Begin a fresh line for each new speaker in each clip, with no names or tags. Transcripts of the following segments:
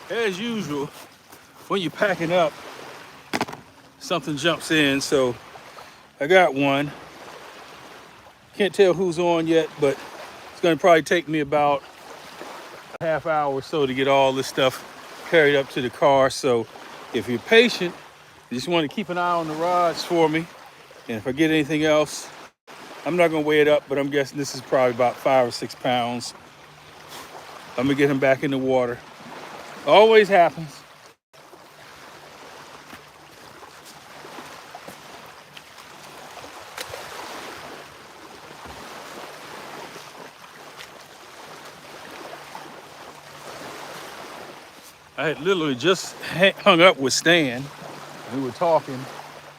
as usual, when you're packing up, something jumps in. So I got one. Can't tell who's on yet, but it's gonna probably take me about a half hour or so to get all this stuff carried up to the car. So if you're patient, you just want to keep an eye on the rods for me. And if I get anything else, I'm not gonna weigh it up, but I'm guessing this is probably about 5 or 6 pounds. I'm gonna get him back in the water. Always happens. I had literally just hung up with Stan. We were talking,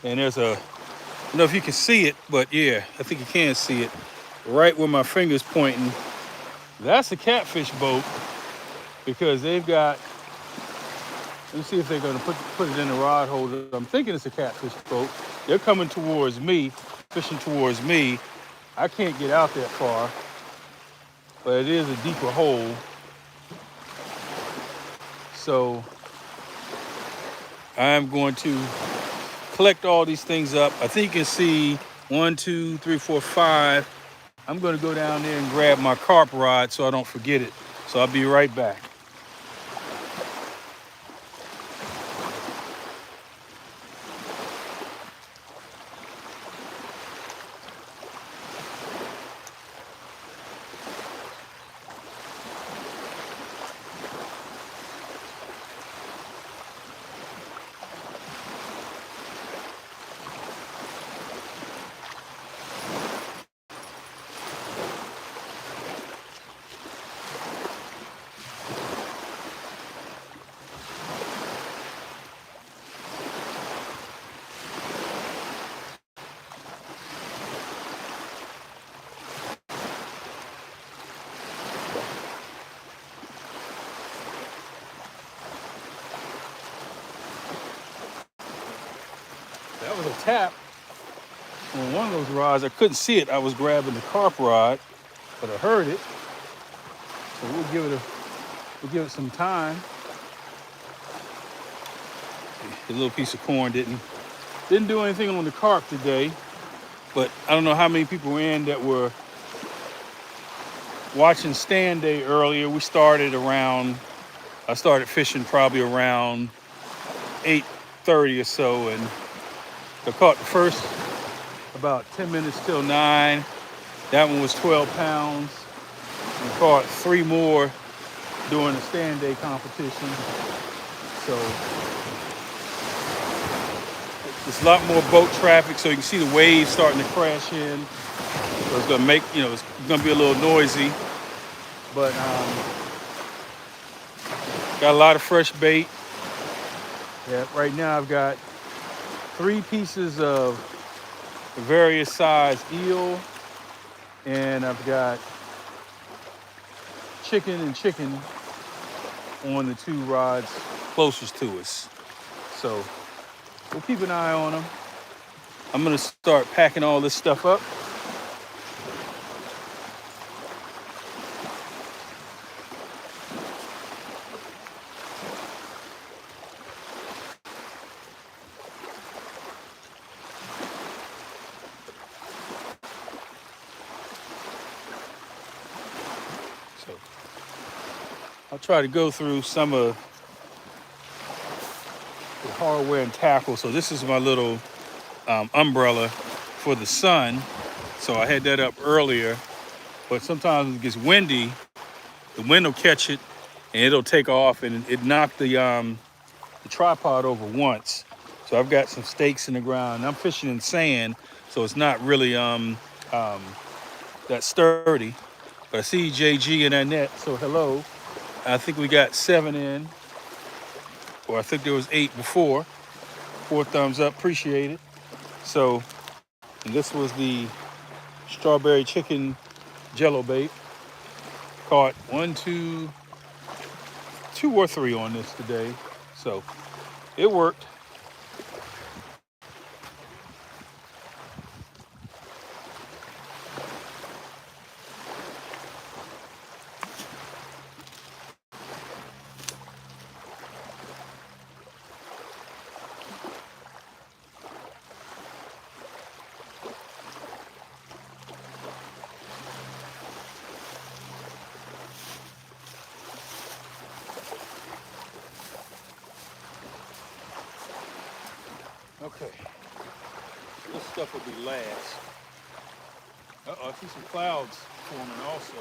and there's a, I don't know if you can see it, but yeah, I think you can see it. Right where my finger's pointing, that's a catfish boat because they've got, let me see if they're gonna put it in the rod holder. I'm thinking it's a catfish boat. They're coming towards me, fishing towards me. I can't get out that far, but it is a deeper hole. So I'm going to collect all these things up. I think you can see 1, 2, 3, 4, 5. I'm gonna go down there and grab my carp rod so I don't forget it. So I'll be right back. That was a tap on one of those rods. I couldn't see it. I was grabbing the carp rod, but I heard it. So we'll give it some time. The little piece of corn didn't do anything on the carp today, but I don't know how many people were in that were watching StanDay earlier. I started fishing probably around 8:30 or so, and I caught the first about 10 minutes till 9. That one was 12 pounds. And caught 3 more during the StanDay competition. So there's a lot more boat traffic, so you can see the waves starting to crash in. So it's gonna make, it's gonna be a little noisy, but got a lot of fresh bait. Yeah, right now I've got 3 pieces of various size eel, and I've got chicken on the 2 rods closest to us. So we'll keep an eye on them. I'm gonna start packing all this stuff up. So I'll try to go through some of the hardware and tackle. So this is my little umbrella for the sun. So I had that up earlier, but sometimes it gets windy. The wind will catch it and it'll take off, and it knocked the tripod over once. So I've got some stakes in the ground. I'm fishing in sand, so it's not really that sturdy. But I see JG in that net, so hello. I think we got 7 in, or I think there was 8 before. 4 thumbs up, appreciate it. So, and this was the strawberry chicken jello bait. Caught 1, 2 or 3 on this today. So it worked. Okay, this stuff will be last. Uh-oh, I see some clouds forming also.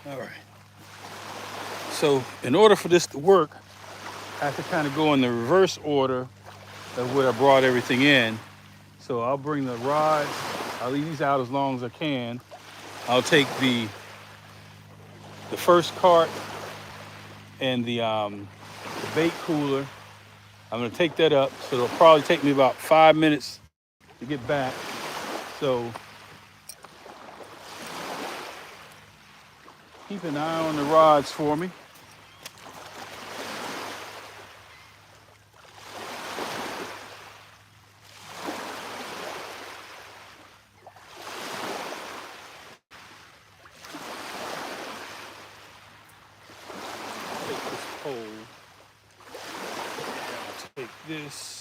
All right. So in order for this to work, I have to kind of go in the reverse order of where I brought everything in. So I'll bring the rods, I'll leave these out as long as I can. I'll take the first cart and the bait cooler. I'm gonna take that up, so it'll probably take me about 5 minutes to get back. So keep an eye on the rods for me. Take this pole. I'll take this.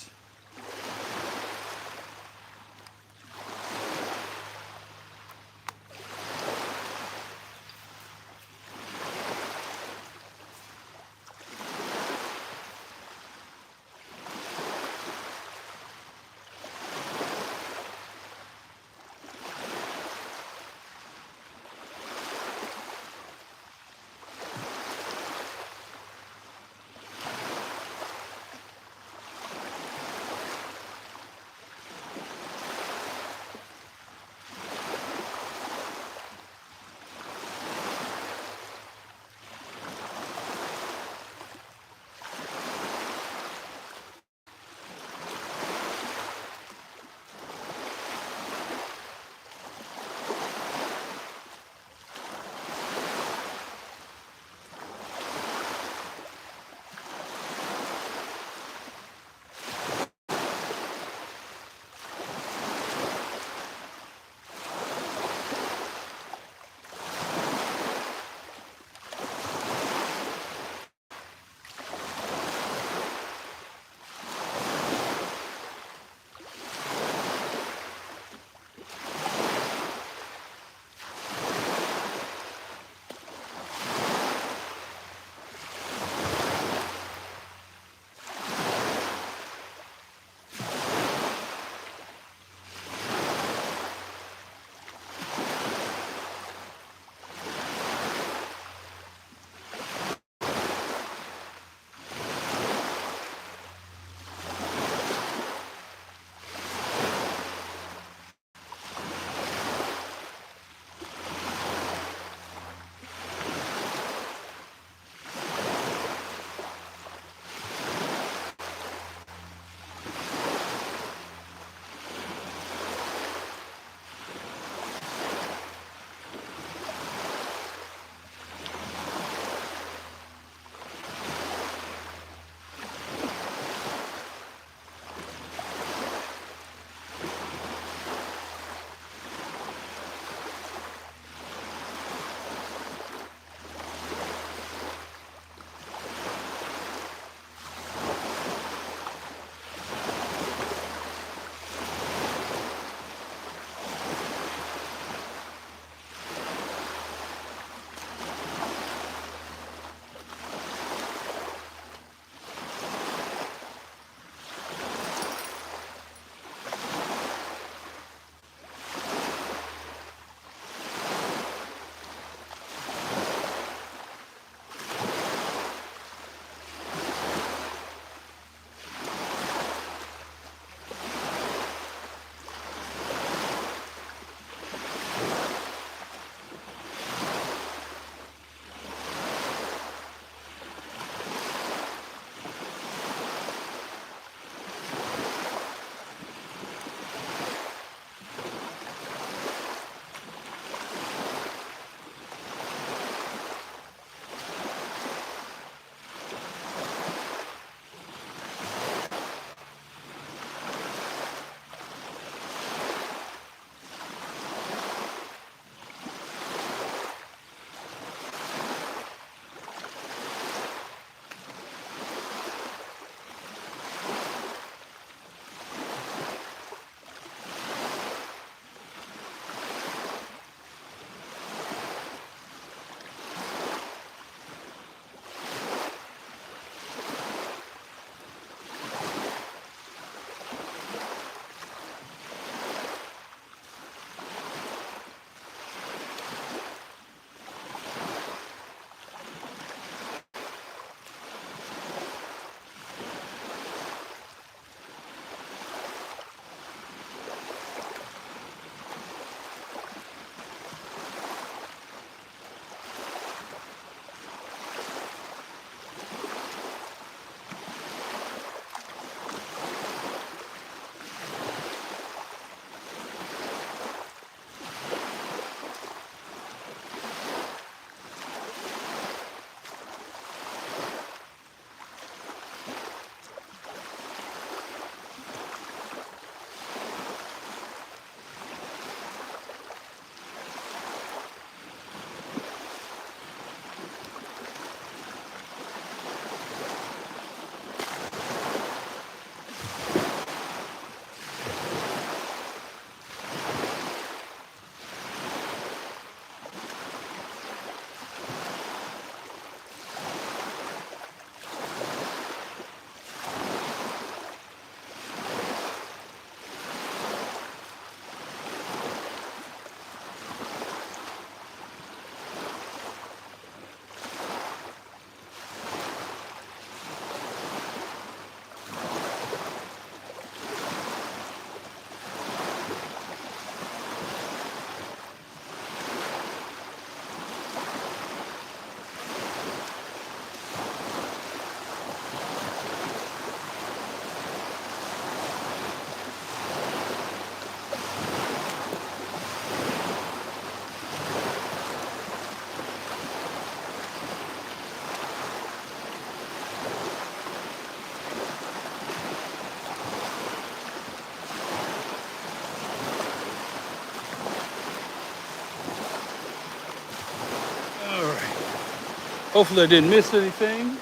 Hopefully I didn't miss anything.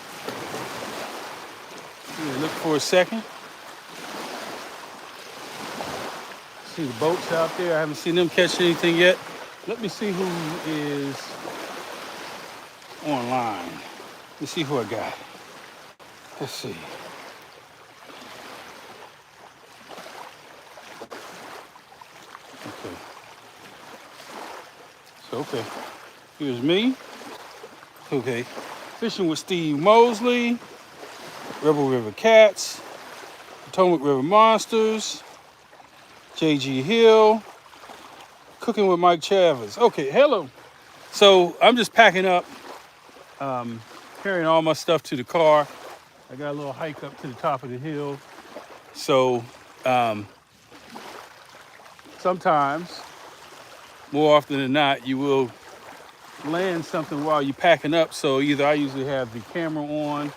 Look for a second. See the boats out there. I haven't seen them catch anything yet. Let me see who is online. Let's see who I got. Let's see. Okay. So, okay. Here's me. Okay. Fishing with Steve Mosley, Rebel River Cats, Potomac River Monsters, J.G. Hill, Cooking with Mike Chavez. Okay, hello. So I'm just packing up, carrying all my stuff to the car. I got a little hike up to the top of the hill. So sometimes, more often than not, you will land something while you're packing up. So either I usually have the camera on,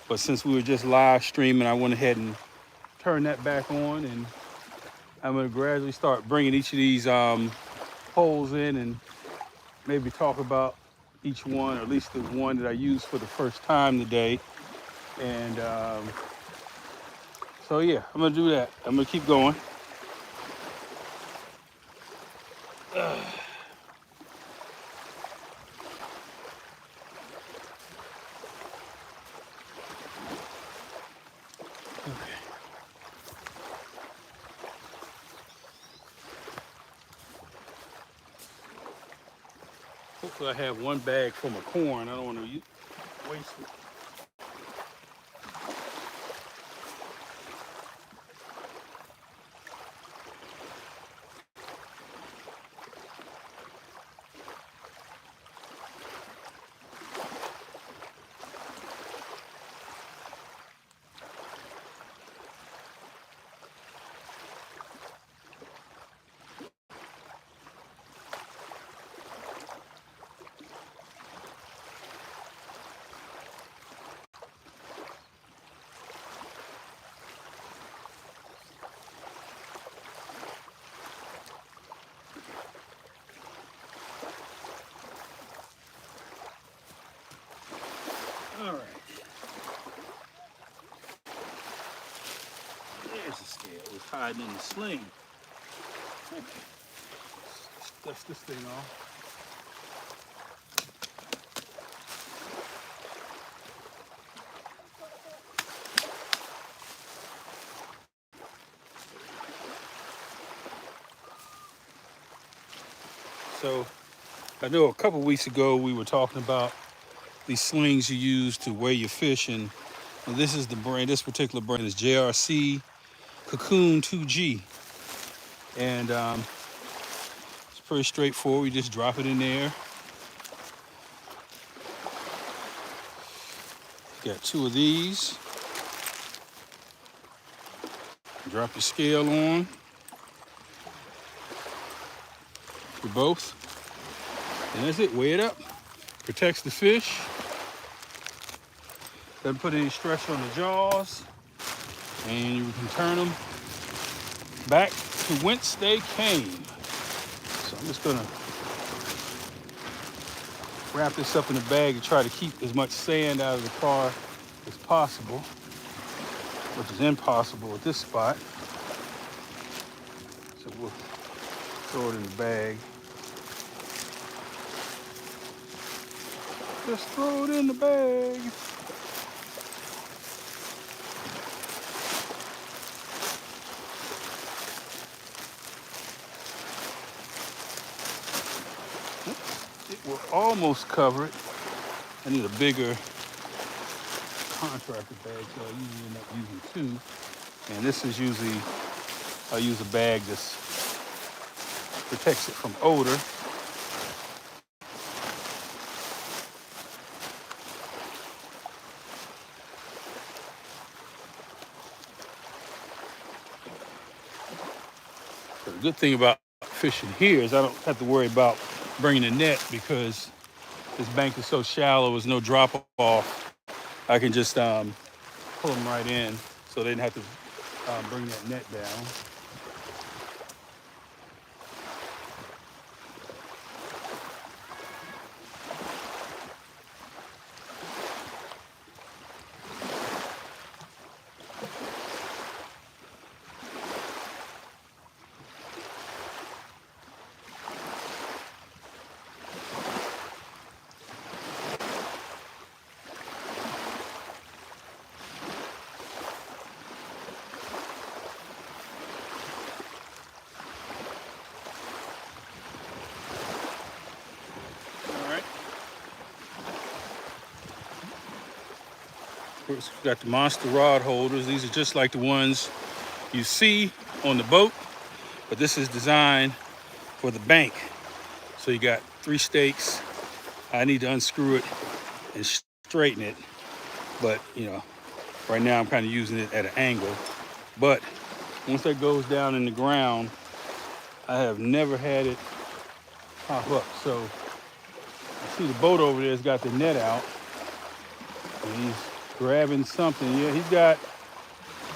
but since we were just live streaming, I went ahead and turned that back on, and I'm going to gradually start bringing each of these holes in and maybe talk about each one, or at least the one that I used for the first time today. And so yeah, I'm going to do that. I'm going to keep going. Hopefully I have one bag for my corn. I don't want to waste it. All right. There's the scale. It was hiding in the sling. Okay. Dust this thing off. So I know a couple weeks ago we were talking about these slings you use to weigh your fish, and this is the brand. This particular brand is JRC Cocoon 2G, and it's pretty straightforward. You just drop it in there. Got two of these. Drop your scale on for both, and that's it. Weigh it up. Protects the fish. Doesn't put any stress on the jaws, and you can turn them back to whence they came. So I'm just gonna wrap this up in a bag and try to keep as much sand out of the car as possible, which is impossible at this spot. So we'll throw it in the bag. Just throw it in the bag. It will almost cover it. I need a bigger contractor bag, so I usually end up using two. And this is usually, I use a bag that protects it from odor. So the good thing about fishing here is I don't have to worry about bringing a net, because this bank is so shallow, there's no drop off. I can just pull them right in, so they didn't have to bring that net down. It's got the monster rod holders. These are just like the ones you see on the boat, but this is designed for the bank. So you got 3 stakes. I need to unscrew it and straighten it, but you know, right now I'm kind of using it at an angle. But once that goes down in the ground, I have never had it pop up. So I see the boat over there has got the net out, and he's grabbing something. Yeah,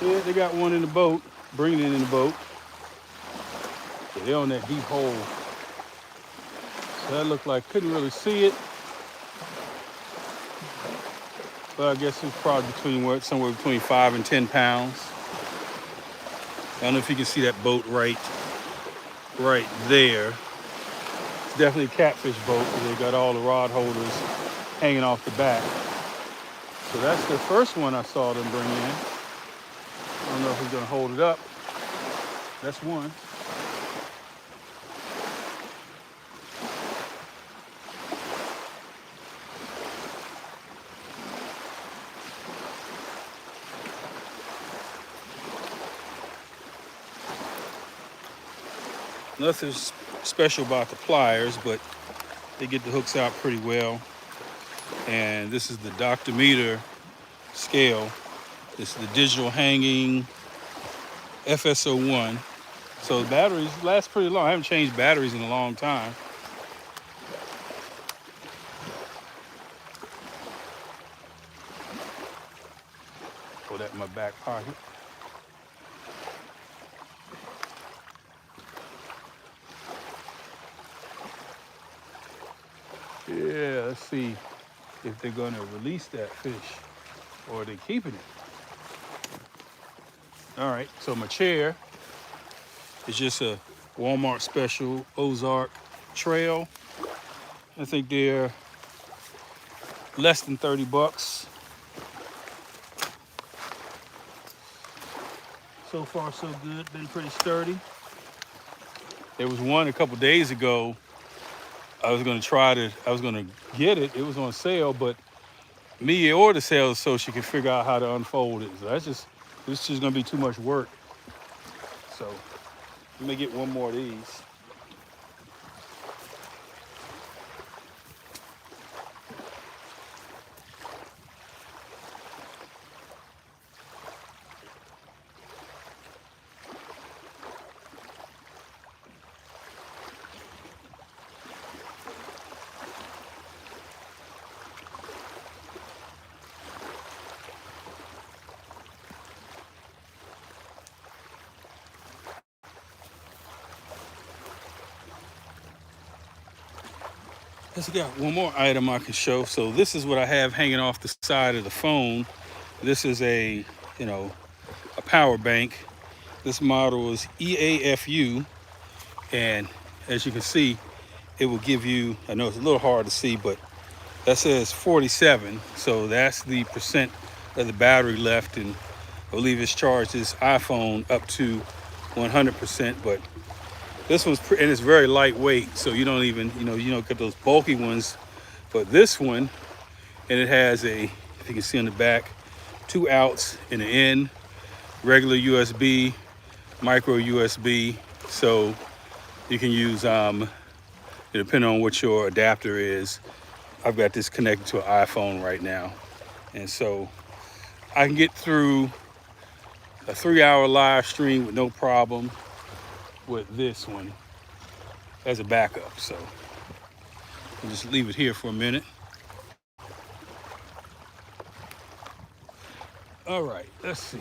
they got one in the boat, bringing it in the boat. So they're on that deep hole. So that looked like, couldn't really see it, but I guess it's probably somewhere between 5 and 10 pounds. I don't know if you can see that boat right there. It's definitely a catfish boat because they got all the rod holders hanging off the back. So that's the first one I saw them bring in. I don't know if he's gonna hold it up. That's one. Nothing special about the pliers, but they get the hooks out pretty well. And this is the Doctometer scale. This is the digital hanging FSO1. So the batteries last pretty long. I haven't changed batteries in a long time. Put that in my back pocket. Yeah, let's see if they're gonna release that fish or are they keeping it. All right, so my chair is just a Walmart special Ozark Trail. I think they're less than 30 bucks. So far so good, been pretty sturdy. There was one a couple days ago. I was gonna get it. It was on sale, but me or the sales associate can figure out how to unfold it. So it's just gonna be too much work. So let me get one more of these. Let's got one more item I can show. So this is what I have hanging off the side of the phone. This is a power bank. This model is EAFU, and as you can see, it will give you, I know it's a little hard to see, but that says 47. So that's the percent of the battery left, and I believe it's charged this iPhone up to 100%, but this one's and it's very lightweight, so you don't even, you don't get those bulky ones. But this one, and it has if you can see on the back, 2 outs and an in, regular USB, micro USB. So you can use, depending on what your adapter is. I've got this connected to an iPhone right now. And so I can get through a 3-hour live stream with no problem with this one as a backup. So I'll just leave it here for a minute. All right, let's see.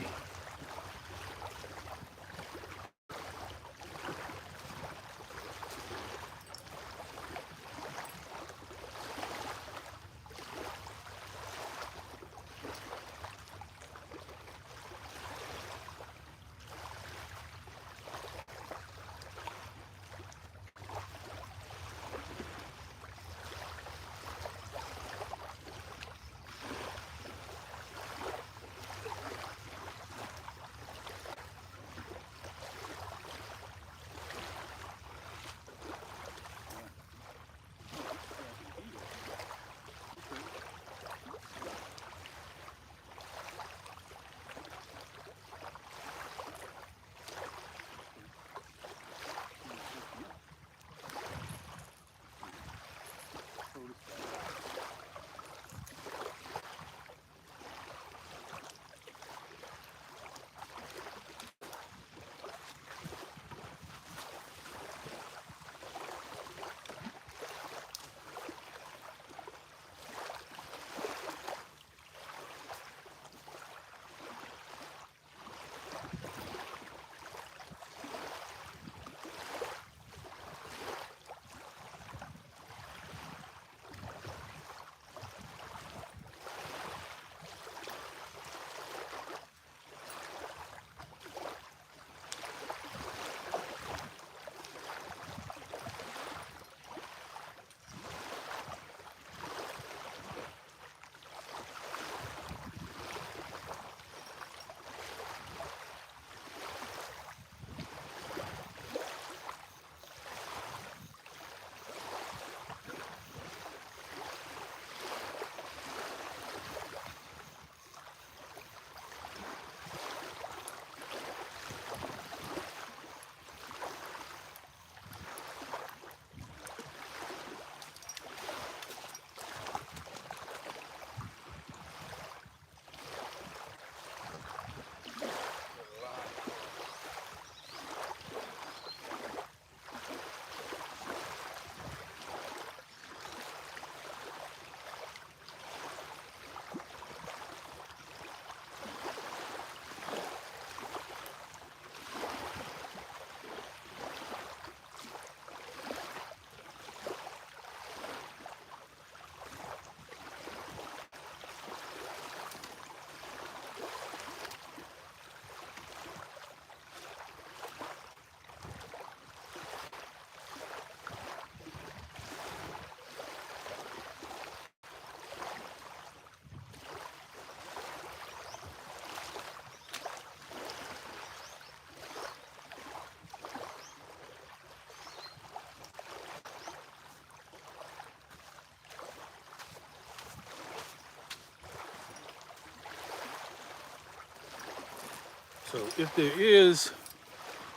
So if there is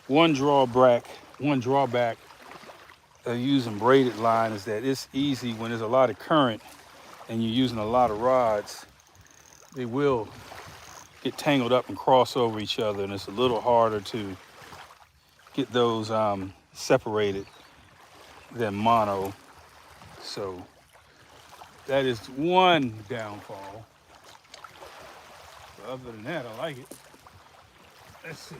one drawback of using braided line is that it's easy when there's a lot of current and you're using a lot of rods, they will get tangled up and cross over each other, and it's a little harder to get those separated than mono. So that is one downfall. But other than that, I like it. Let's see.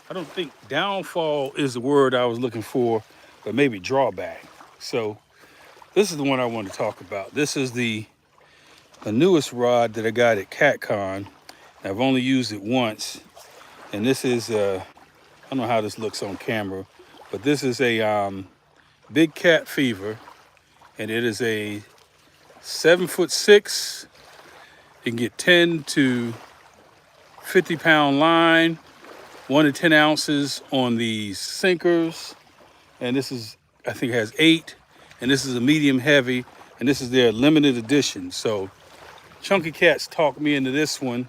I don't think downfall is the word I was looking for, but maybe drawback. So this is the one I want to talk about. This is the newest rod that I got at CatCon. I've only used it once, and this is I don't know how this looks on camera, but this is a Big Cat Fever, and it is a 7'6". You can get 10 to 50-pound line, 1 to 10 ounces on these sinkers, and this is, I think it has 8, and this is a medium heavy, and this is their limited edition. So Chunky Cats talked me into this one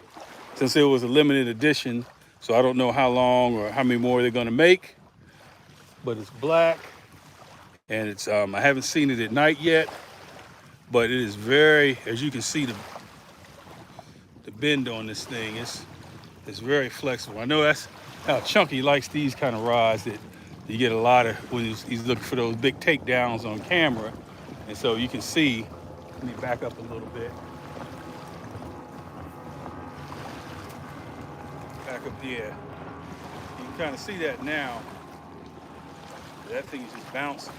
since it was a limited edition. So I don't know how long or how many more they're gonna make, but it's black, and it's I haven't seen it at night yet, but it is very, as you can see, the bend on this thing is very flexible. I know that's how Chunky likes these kind of rods, that you get a lot of when he's looking for those big takedowns on camera. And so you can see, let me back up a little bit. Back up there. You can kind of see that now. That thing is just bouncing.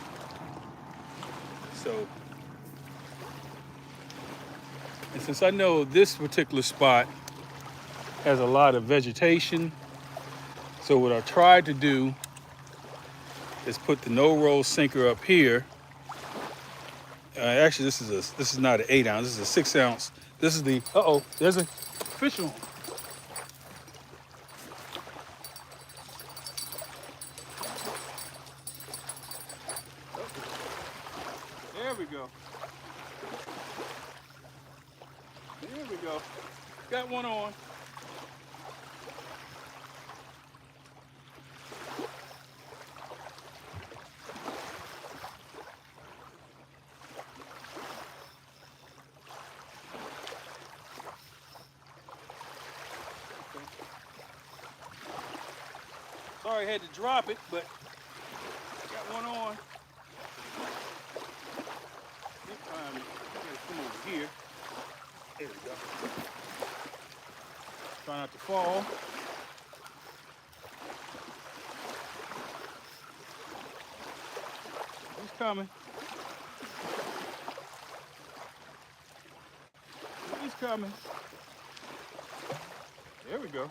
So, and since I know this particular spot has a lot of vegetation, so what I tried to do is put the no-roll sinker up here. Actually, this is not an 8 ounce. This is a 6 ounce. This is the there's a fish on. There we go. There we go. Got one on. Sorry I had to drop it, but got one on. Come over here. There we go. Try not to fall. He's coming. He's coming. There we go.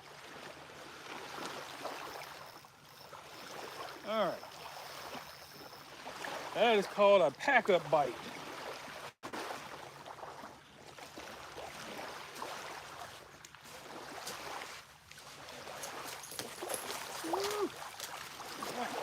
All right. That is called a pack-up bite. Woo. Right.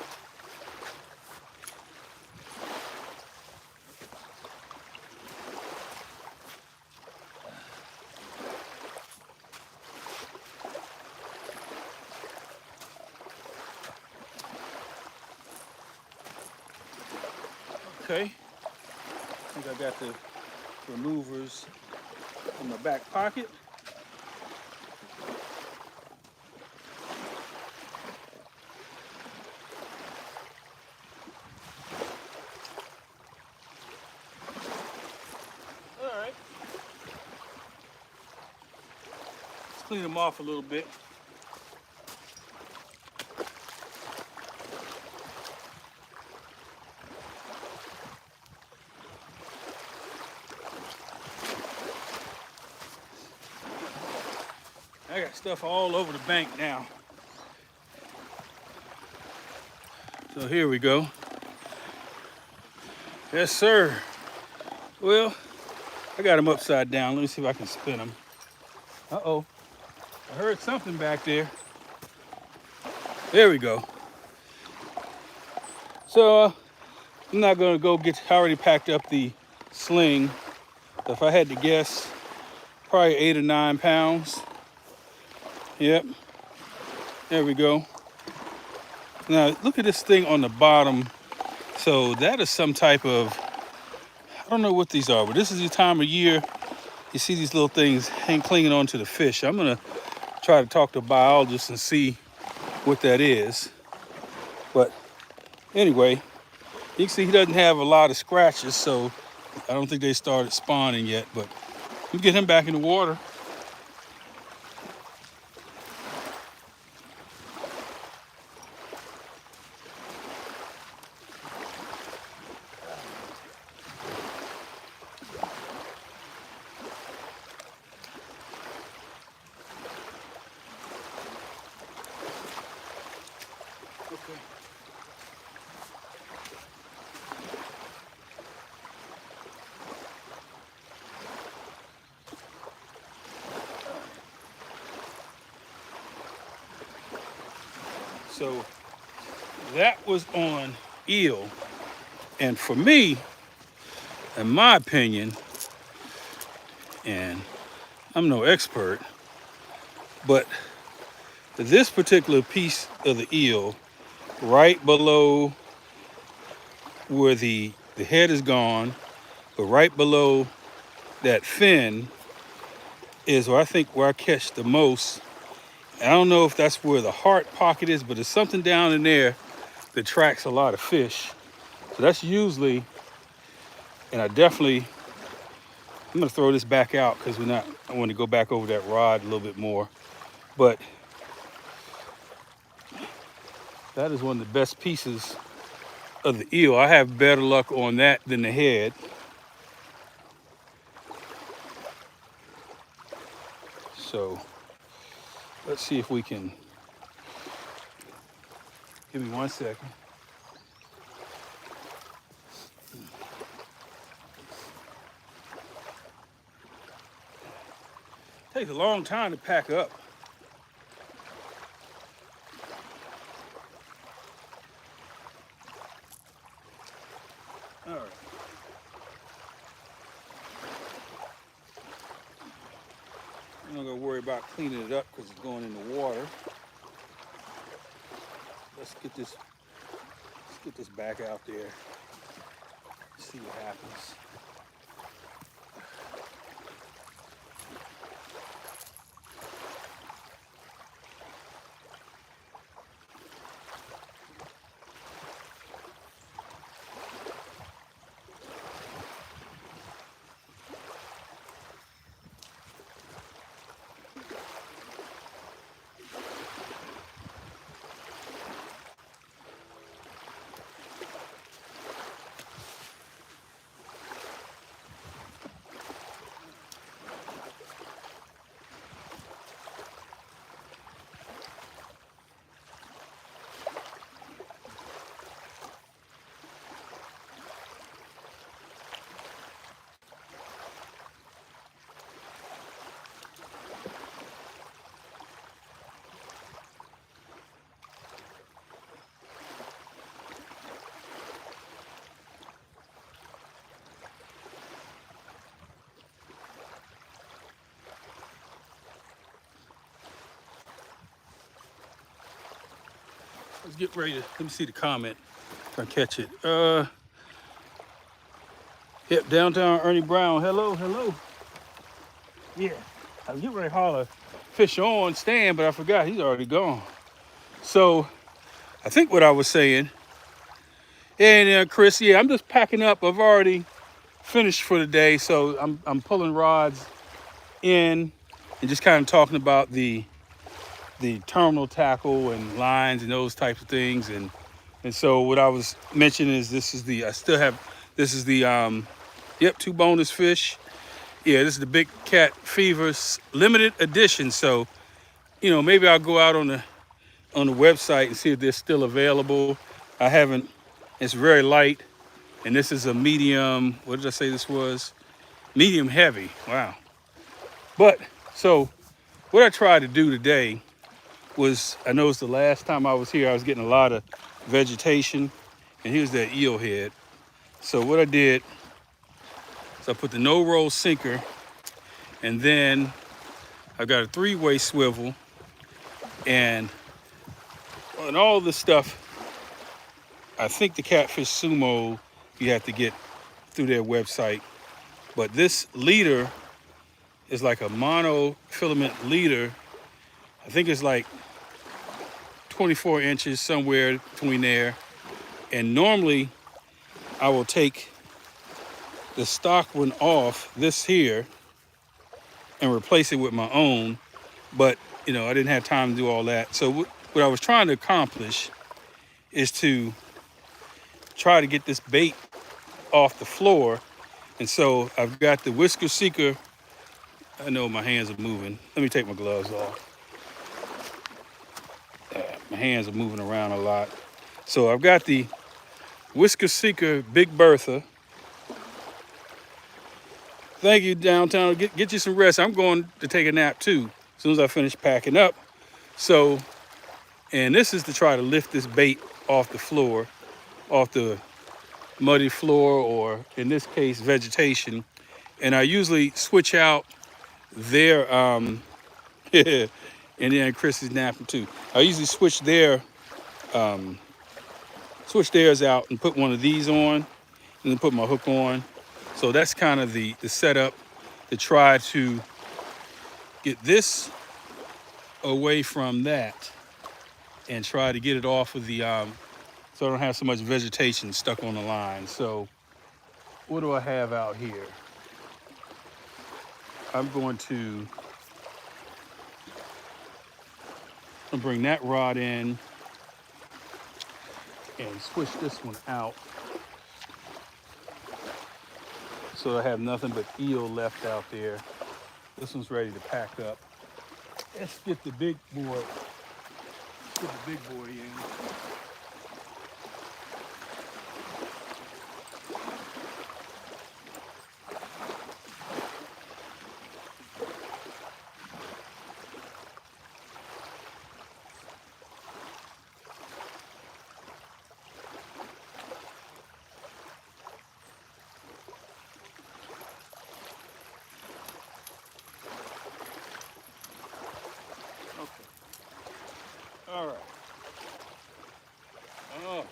Okay. I think I got the removers in my back pocket. All right. Let's clean them off a little bit. I got stuff all over the bank now. So here we go. Yes, sir. Well, I got them upside down. Let me see if I can spin them. Uh-oh. I heard something back there. There we go. So I'm not gonna go get, I already packed up the sling. If I had to guess, probably 8 or 9 pounds. Yep, there we go. Now look at this thing on the bottom. So that is some type of, I don't know what these are, but this is the time of year you see these little things clinging onto the fish. I'm gonna try to talk to a biologist and see what that is. But anyway, you can see he doesn't have a lot of scratches, so I don't think they started spawning yet, but we get him back in the water. Okay. So that was on eel. And for me, in my opinion, and I'm no expert, but this particular piece of the eel, right below where the head is gone, but right below that fin is where I think where I catch the most. I don't know if that's where the heart pocket is, but there's something down in there that tracks a lot of fish. So that's usually, and I'm gonna throw this back out because I want to go back over that rod a little bit more. But that is one of the best pieces of the eel. I have better luck on that than the head. So let's see if we can, give me 1 second. Takes a long time to pack up. All right. I'm not gonna worry about cleaning it up because it's going in the water. Let's get this back out there. See what happens. Let's get ready to, let me see the comment if I catch it. Yep, downtown Ernie Brown. Hello, hello. Yeah, I was getting ready to holler fish on Stan, but I forgot he's already gone. So I think what I was saying, and Chris, yeah, I'm just packing up. I've already finished for the day, so I'm pulling rods in and just kind of talking about the terminal tackle and lines and those types of things. And so what I was mentioning is this is the I still have this is the yep, 2 bonus fish. Yeah, this is the Big Cat Fevers limited edition. So, maybe I'll go out on the website and see if they're still available. I haven't. It's very light, and this is a medium. What did I say this was? Medium heavy. Wow. But so what I tried to do today was, I noticed the last time I was here, I was getting a lot of vegetation, and here's that eel head. So what I did is I put the no roll sinker, and then I got a 3-way swivel, and on all this stuff, I think the Catfish Sumo, you have to get through their website. But this leader is like a monofilament leader. I think it's like 24 inches, somewhere between there. And normally I will take the stock one off, this here, and replace it with my own. But, I didn't have time to do all that. So what I was trying to accomplish is to try to get this bait off the floor. And so I've got the Whisker Seeker. I know my hands are moving. Let me take my gloves off. My hands are moving around a lot. So I've got the Whisker Seeker Big Bertha. Thank you, downtown. Get you some rest. I'm going to take a nap too, as soon as I finish packing up. So, and this is to try to lift this bait off the floor, off the muddy floor, or in this case, vegetation. And I usually switch out their, and then Chris is napping too. I usually switch theirs out and put one of these on, and then put my hook on. So that's kind of the setup to try to get this away from that and try to get it off of the, so I don't have so much vegetation stuck on the line. So what do I have out here? I'm going to bring that rod in and switch this one out, so I have nothing but eel left out there. This one's ready to pack up. Let's get the big boy. Get the big boy in. All right. Oh,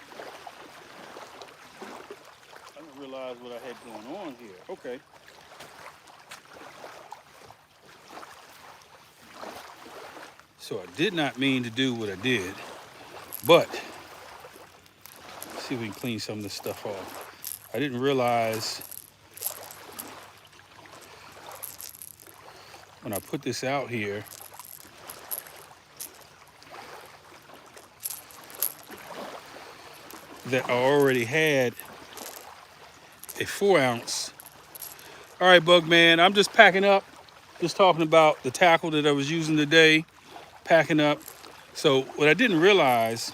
I didn't realize what I had going on here. Okay. So I did not mean to do what I did, but let's see if we can clean some of this stuff off. I didn't realize when I put this out here that I already had a 4-ounce. All right, Bug Man, I'm just packing up, just talking about the tackle that I was using today, packing up. So what I didn't realize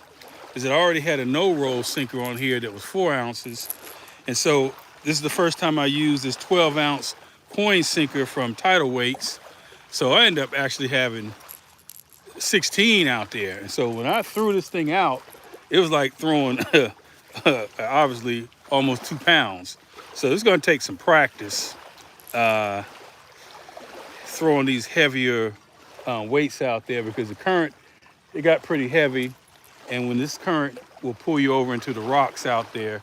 is that I already had a no-roll sinker on here that was 4 ounces. And so this is the first time I used this 12-ounce coin sinker from Tidal Weights. So I ended up actually having 16 out there. And so when I threw this thing out, it was like throwing obviously almost 2 pounds. So it's going to take some practice throwing these heavier weights out there, because the current, it got pretty heavy. And when this current will pull you over into the rocks out there,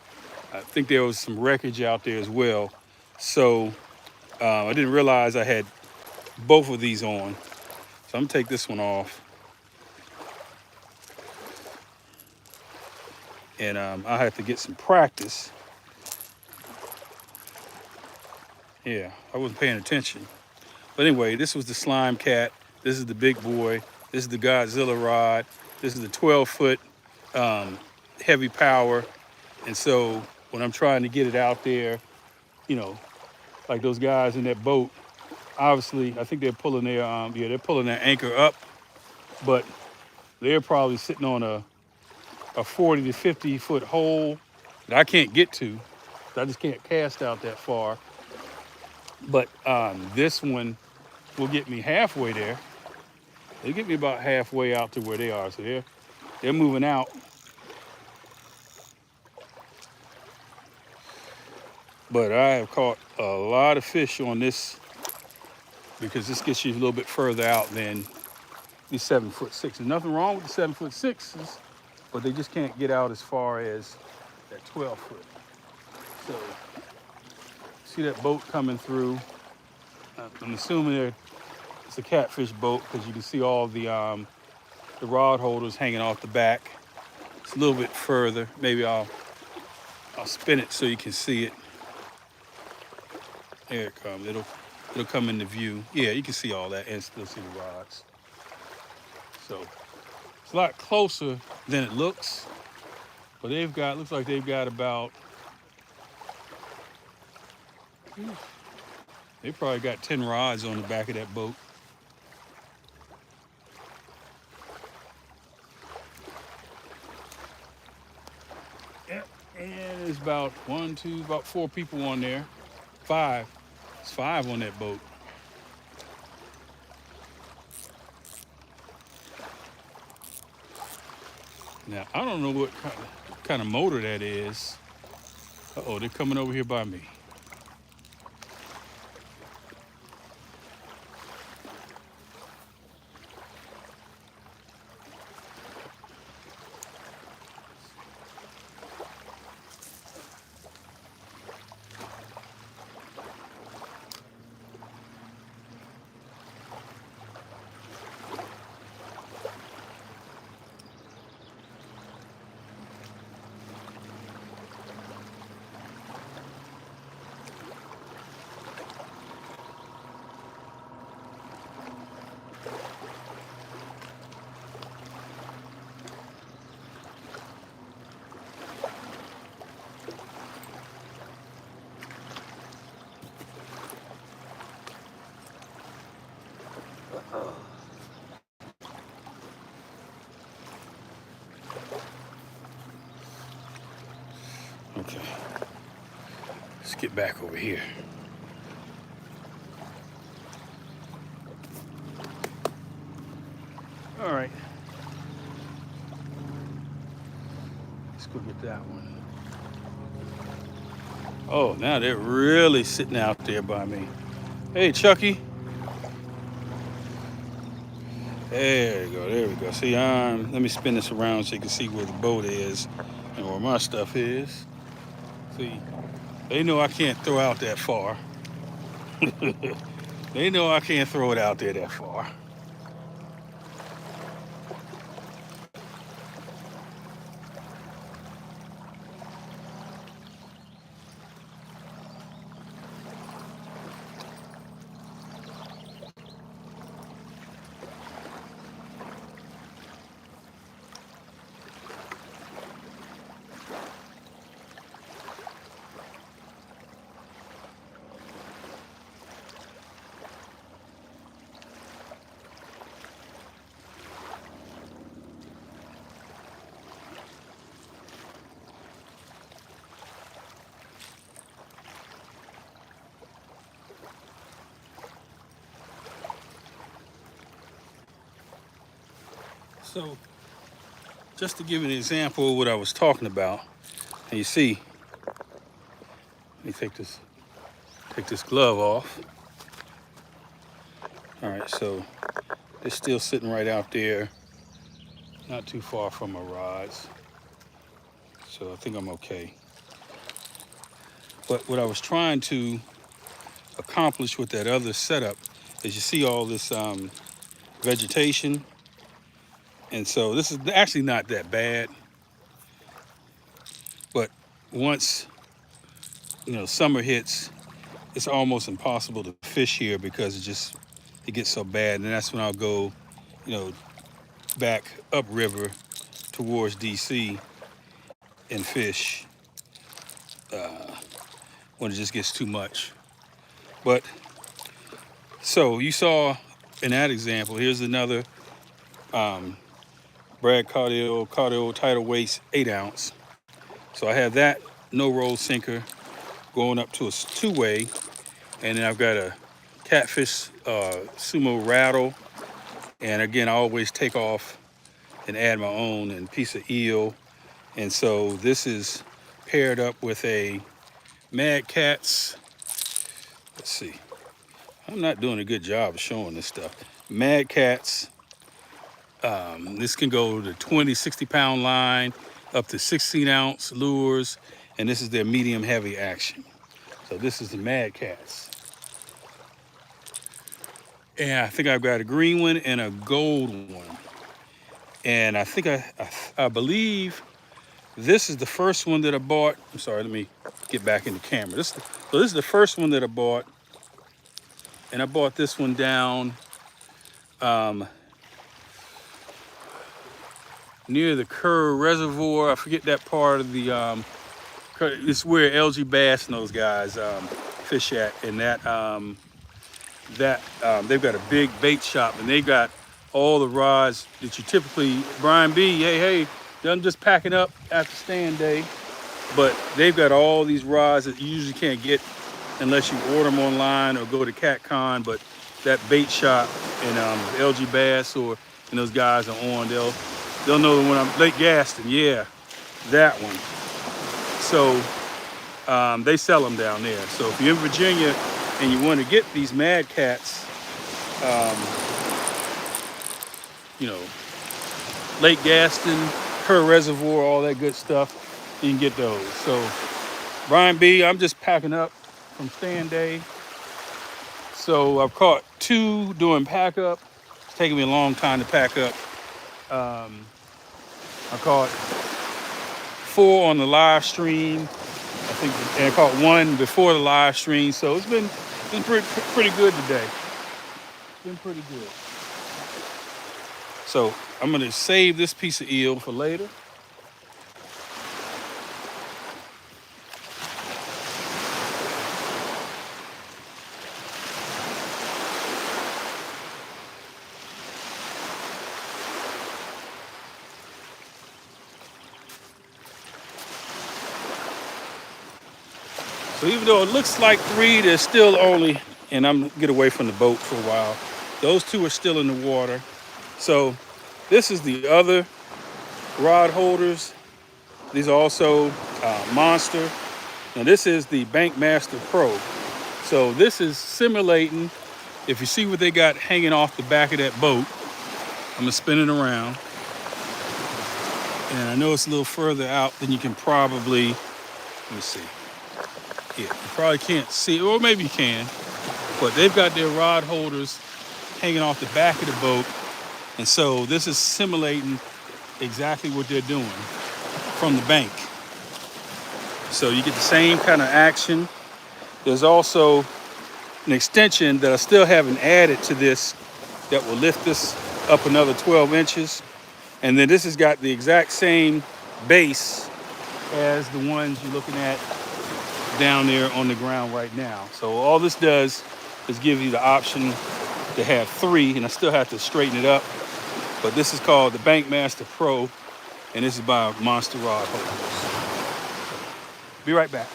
I think there was some wreckage out there as well. So I didn't realize I had both of these on. So I'm gonna take this one off. And I have to get some practice. Yeah, I wasn't paying attention. But anyway, this was the slime cat. This is the big boy. This is the Godzilla rod. This is the 12-foot heavy power. And so when I'm trying to get it out there, you know, like those guys in that boat, obviously I think they're pulling their they're pulling their anchor up, but they're probably sitting on a 40 to 50-foot hole that I can't get to. I just can't cast out that far. But this one will get me halfway there. They get me about halfway out to where they are. So they're moving out. But I have caught a lot of fish on this because this gets you a little bit further out than these 7'6". There's nothing wrong with the 7'6", but they just can't get out as far as that 12-foot. So see that boat coming through. I'm assuming it's a catfish boat because you can see all the rod holders hanging off the back. It's a little bit further. Maybe I'll spin it so you can see it. There it comes. It'll come into view. Yeah, you can see all that and still see the rods. So it's a lot closer than it looks. But looks like they've got about, they probably got 10 rods on the back of that boat. Yep, and there's about about 4 people on there. 5. It's 5 on that boat. Now, I don't know what kind of motor that is. Uh-oh, they're coming over here by me. Okay, let's get back over here. All right, let's go get that one. Oh, now they're really sitting out there by me. Hey, Chucky. There we go. See, let me spin this around so you can see where the boat is and where my stuff is. See, they know I can't throw out that far. They know I can't throw it out there that far. So, just to give an example of what I was talking about, and you see, let me take this glove off. All right, so it's still sitting right out there, not too far from my rods. So I think I'm okay. But what I was trying to accomplish with that other setup is you see all this vegetation. And so this is actually not that bad, but once, summer hits, it's almost impossible to fish here because it gets so bad. And that's when I'll go, you know, back upriver towards DC and fish when it just gets too much. But so you saw in that example, here's another Brad Cardio Tidal Waste 8-ounce. So I have that no roll sinker going up to a 2-way, and then I've got a catfish sumo rattle. And again, I always take off and add my own and piece of eel. And so this is paired up with a Mad Catz. Let's see. I'm not doing a good job of showing this stuff. Mad Catz. This can go to 20, 60-pound line, up to 16-ounce lures, and this is their medium heavy action. So this is the Mad Catz. And I think I've got a green one and a gold one. And I think I believe this is the first one that I bought. I'm sorry, let me get back in the camera. This is the first one that I bought. And I bought this one down near the Kerr Reservoir. I forget that part of the, it's where LG Bass and those guys fish at. And they've got a big bait shop, and they got all the rods that you typically, Brian B, hey, I'm just packing up after StanDay, but they've got all these rods that you usually can't get unless you order them online or go to CatCon. But that bait shop and LG Bass and those guys are on. They'll know when I'm Lake Gaston, yeah, that one. So they sell them down there. So if you're in Virginia and you want to get these Mad Catz, Lake Gaston, Kerr Reservoir, all that good stuff, you can get those. So Brian B, I'm just packing up from StanDay. So I've caught 2 doing pack up. It's taking me a long time to pack up. I caught 4 on the live stream, I think, and I caught 1 before the live stream. So it's been pretty good today. It's been pretty good. So I'm gonna save this piece of eel for later. So even though it looks like 3, there's still only, and I'm gonna get away from the boat for a while. Those 2 are still in the water. So this is the other rod holders. These are also Monster. Now this is the Bankmaster Pro. So this is simulating, if you see what they got hanging off the back of that boat, I'm gonna spin it around. And I know it's a little further out than you can probably, let me see. Yeah, you probably can't see, or maybe you can, but they've got their rod holders hanging off the back of the boat. And so this is simulating exactly what they're doing from the bank. So you get the same kind of action. There's also an extension that I still haven't added to this that will lift this up another 12 inches. And then this has got the exact same base as the ones you're looking at down there on the ground right now. So all this does is give you the option to have 3, and I still have to straighten it up. But this is called the Bankmaster Pro, and this is by Monster Rod Holders. Be right back.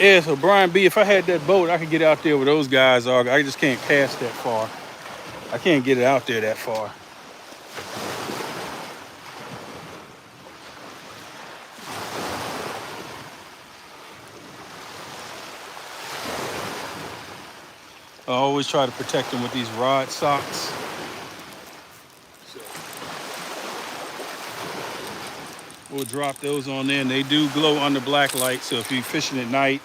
Yeah, so Brian B, if I had that boat, I could get out there where those guys are. I just can't cast that far. I can't get it out there that far. I always try to protect them with these rod socks. So we'll drop those on there, and they do glow under black light. So if you're fishing at night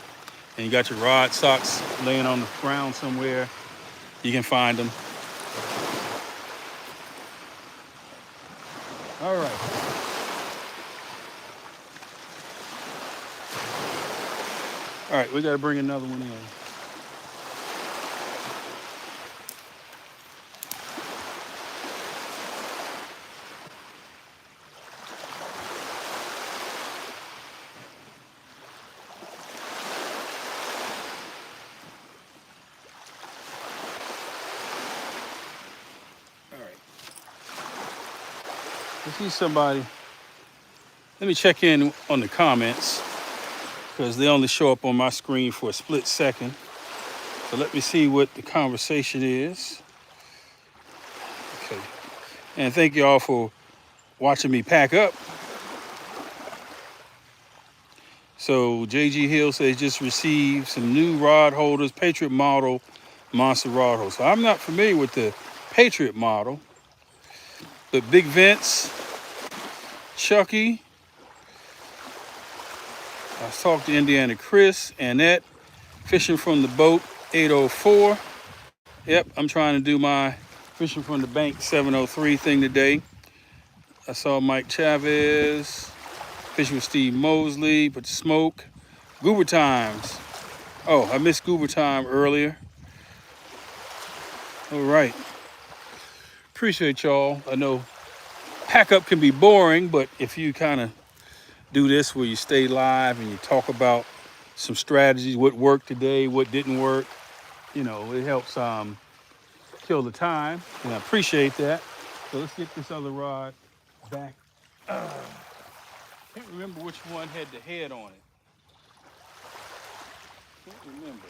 and you got your rod socks laying on the ground somewhere, you can find them. All right. All right, we got to bring another one in. I see somebody. Let me check in on the comments because they only show up on my screen for a split second. So let me see what the conversation is. Okay. And thank you all for watching me pack up. So JG Hill says just received some new rod holders, Patriot model monster rod holders. So I'm not familiar with the Patriot model, but Big Vince, Chucky, I talked to Indiana Chris, Annette, fishing from the boat 804. Yep, I'm trying to do my fishing from the bank 703 thing today. I saw Mike Chavez, fishing with Steve Mosley, but the smoke. Goober Times. Oh, I missed Goober Time earlier. All right. Appreciate y'all. I know pack up can be boring, but if you kind of do this where you stay live and you talk about some strategies, what worked today, what didn't work, you know, it helps kill the time, and I appreciate that. So let's get this other rod back. Can't remember which one had the head on it. Can't remember.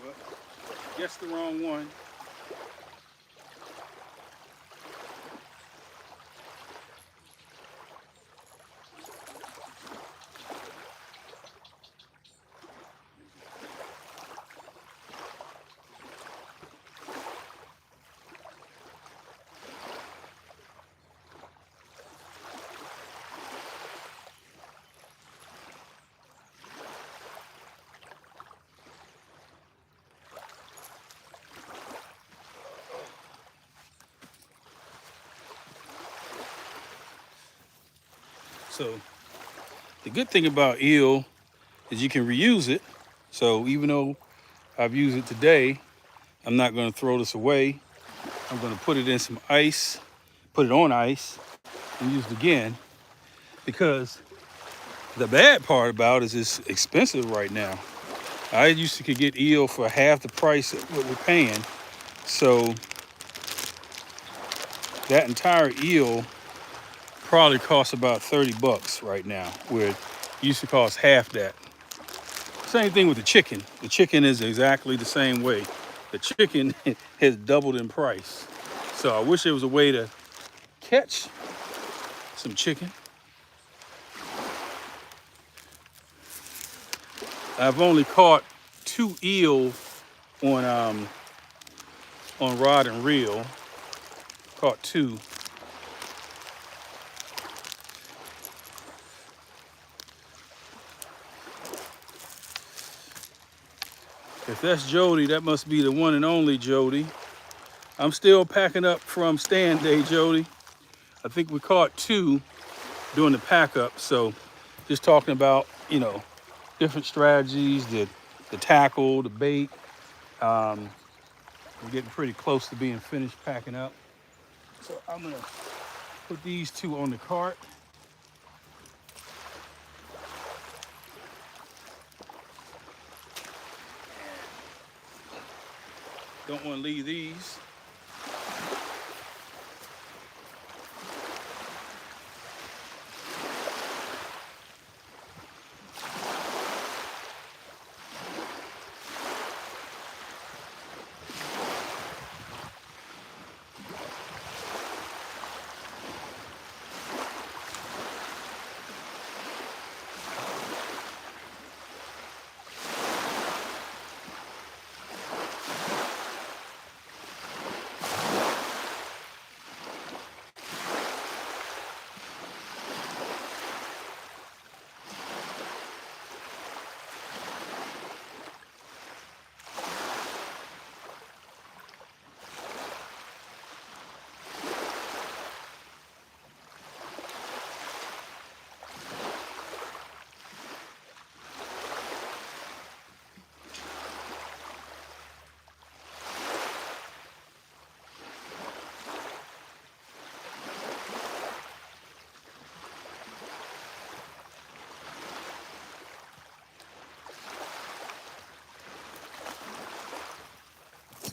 Well, guess the wrong one. So the good thing about eel is you can reuse it. So even though I've used it today, I'm not going to throw this away. I'm going to put it in some ice, put it on ice, and use it again. Because the bad part about it is it's expensive right now. I used to could get eel for half the price of what we're paying. So that entire eel probably costs about 30 bucks right now, where it used to cost half that. Same thing with the chicken. The chicken is exactly the same way. The chicken has doubled in price. So I wish there was a way to catch some chicken. I've only caught 2 eel on rod and reel. Caught 2. If that's Jody, that must be the one and only Jody. I'm still packing up from StanDay, Jody. I think we caught 2 doing the pack up. So just talking about, different strategies, the tackle, the bait. We're getting pretty close to being finished packing up. So I'm gonna put these 2 on the cart. Don't want to leave these.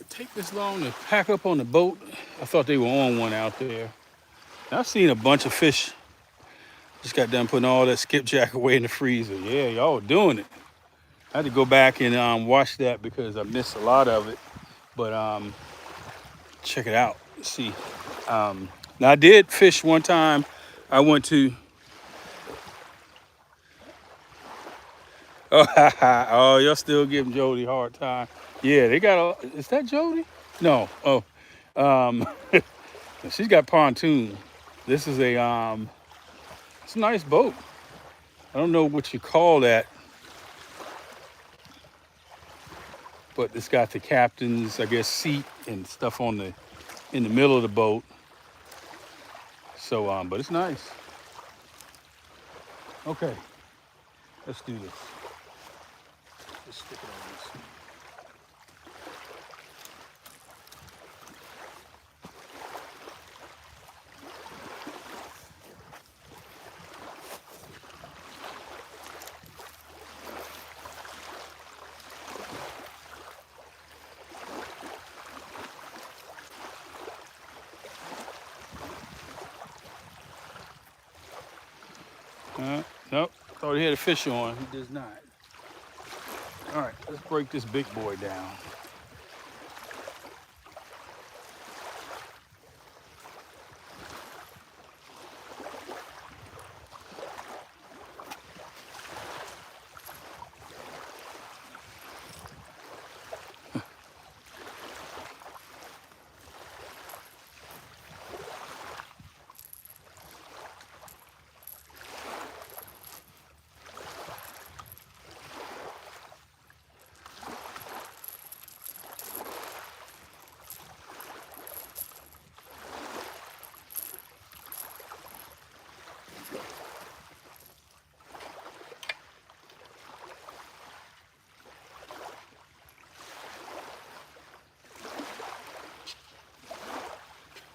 Take this long to pack up on the boat. I thought they were on one out there. I've seen a bunch of fish. Just got done putting all that skipjack away in the freezer. Yeah, y'all were doing it. I had to go back and watch that because I missed a lot of it. But check it out. See. Now I did fish one time. I went to. Oh, y'all still giving Jody a hard time. Yeah, they got a. Is that Jody? No. Oh, she's got pontoon. This is it's a nice boat. I don't know what you call that, but it's got the captain's, I guess, seat and stuff in the middle of the boat. So, but it's nice. Okay, let's do this. Just stick it on this. Nope, thought he had a fish on. He does not. All right, let's break this big boy down.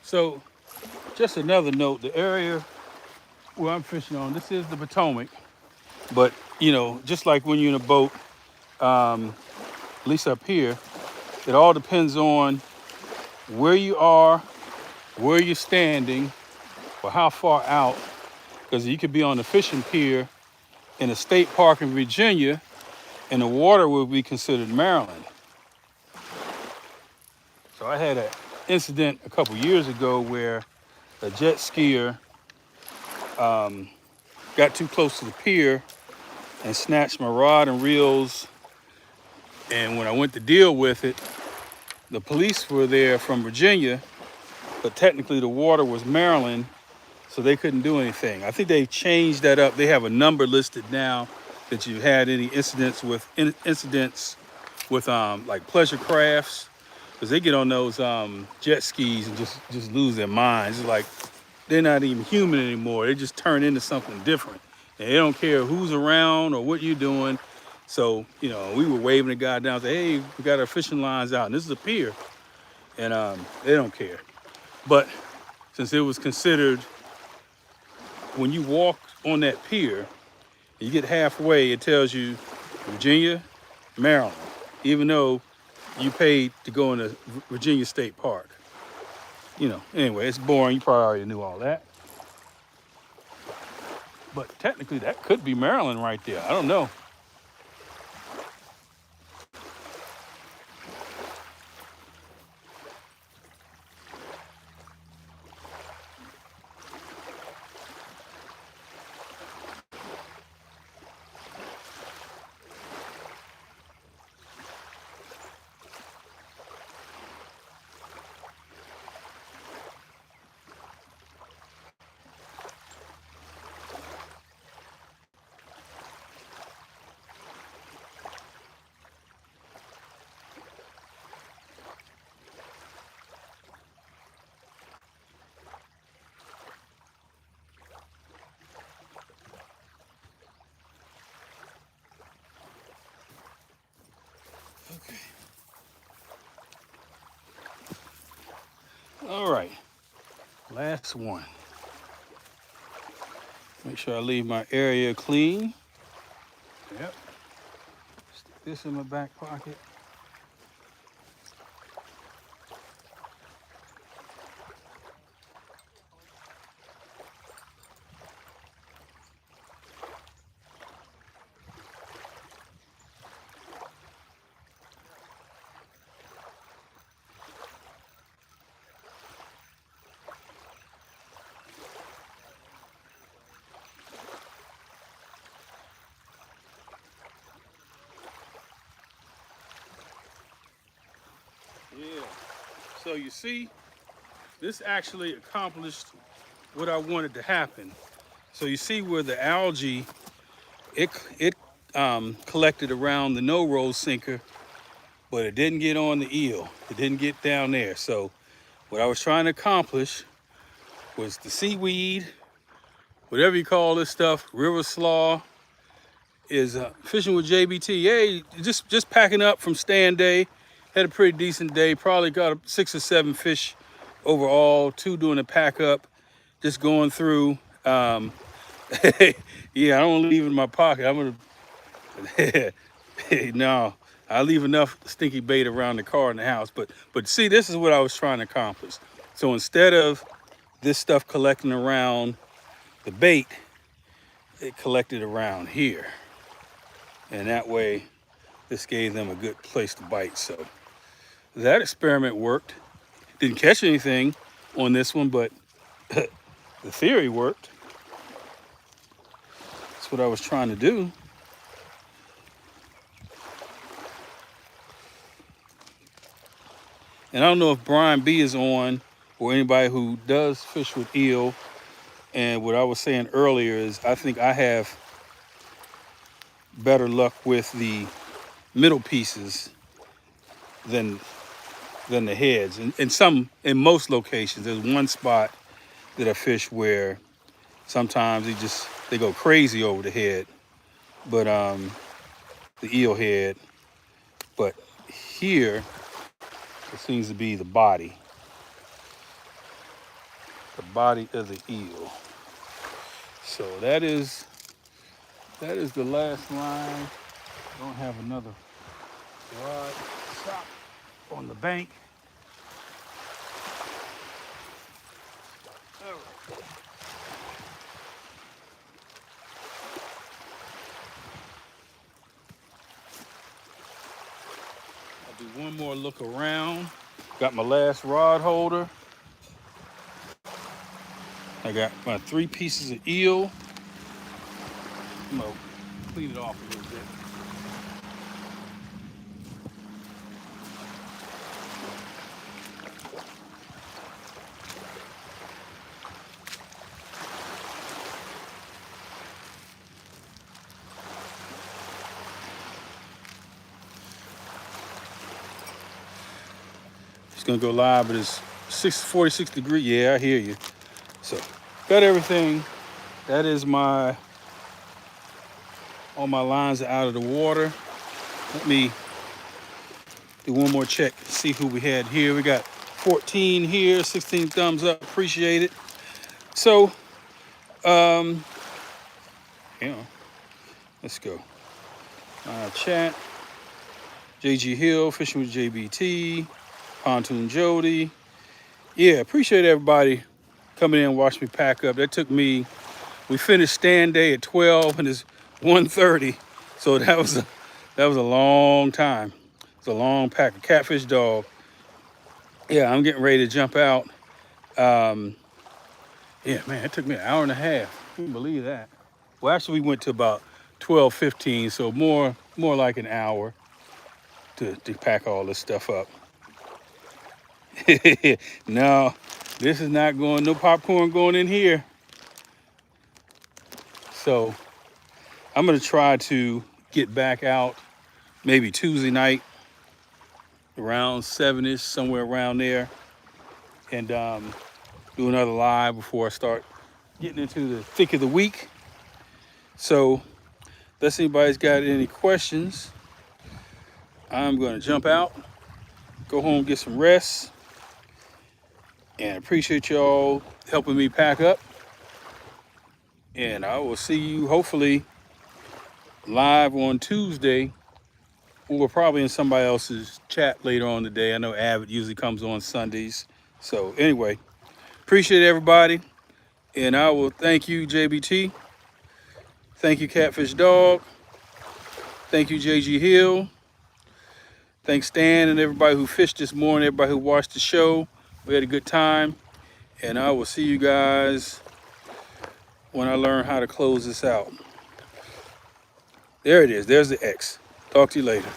So, just another note, the area where I'm fishing on, this is the Potomac, but just like when you're in a boat, at least up here, it all depends on where you are, where you're standing, or how far out, because you could be on the fishing pier in a state park in Virginia, and the water will be considered Maryland. So I had an incident a couple years ago where a jet skier got too close to the pier and snatched my rod and reels. And when I went to deal with it, the police were there from Virginia, but technically the water was Maryland, so they couldn't do anything. I think they changed that up. They have a number listed now that you had any incidents with like pleasure crafts, because they get on those jet skis and just lose their minds. It's like they're not even human anymore. They just turn into something different, and they don't care who's around or what you're doing. So you know, we were waving the guy down, say, "Hey, we got our fishing lines out, and this is a pier," and they don't care. But since it was considered, when you walk on that pier, you get halfway, it tells you Virginia, Maryland, even though you paid to go into Virginia State Park. You know, anyway, it's boring. You probably already knew all that. But technically, that could be Maryland right there. I don't know. Okay. All right. Last one. Make sure I leave my area clean. Yep. Stick this in my back pocket. Yeah. So you see, this actually accomplished what I wanted to happen. So you see where the algae, it collected around the no-roll sinker, but it didn't get on the eel. It didn't get down there. So what I was trying to accomplish was the seaweed, whatever you call this stuff, river slaw, is fishing with JBT. Hey, just packing up from StanDay. Had a pretty decent day. Probably got 6 or 7 fish overall. 2 doing a pack up. Just going through. Yeah, I don't leave it in my pocket. I'm gonna. No, I leave enough stinky bait around the car in the house. But see, this is what I was trying to accomplish. So instead of this stuff collecting around the bait, it collected around here, and that way, this gave them a good place to bite. So that experiment worked. Didn't catch anything on this one, but the theory worked. That's what I was trying to do. And I don't know if Brian B is on, or anybody who does fish with eel. And what I was saying earlier is I think I have better luck with the middle pieces than the heads. In most locations, there's one spot that I fish where sometimes they go crazy over the head, but the eel head. But here it seems to be the body of the eel. So that is the last line. I don't have another rod stop on the bank. All right. I'll do one more look around. Got my last rod holder. I got my 3 pieces of eel. I'm gonna clean it off a little bit. It's gonna go live, but it's 46 degrees. Yeah, I hear you. So got everything. That is all my lines are out of the water. Let me do one more check, see who we had here. We got 14 here, 16 thumbs up, appreciate it. So, let's go. Chat, JG Hill, Fishing with JBT, Pontoon Jody. Yeah, appreciate everybody coming in and watching me pack up. We finished StanDay at 12 and it's 1:30. So that was a long time. It's a long pack of catfish dog. Yeah, I'm getting ready to jump out. Yeah, man, it took me an hour and a half. I can't believe that. Well, actually, we went to about 12:15, so more like an hour to pack all this stuff up. No, this is not going, no popcorn going in here. So I'm gonna try to get back out maybe Tuesday night around 7ish, somewhere around there, and do another live before I start getting into the thick of the week. So unless anybody's got any questions, I'm gonna jump out, go home, get some rest, and appreciate y'all helping me pack up. And I will see you hopefully live on Tuesday, or probably in somebody else's chat later on today. I know Avid usually comes on Sundays. So anyway, appreciate everybody. And I will thank you, JBT. Thank you, Catfish Dog. Thank you, JG Hill. Thanks, Stan, and everybody who fished this morning, everybody who watched the show. We had a good time. And I will see you guys when I learn how to close this out. There it is. There's the X. Talk to you later.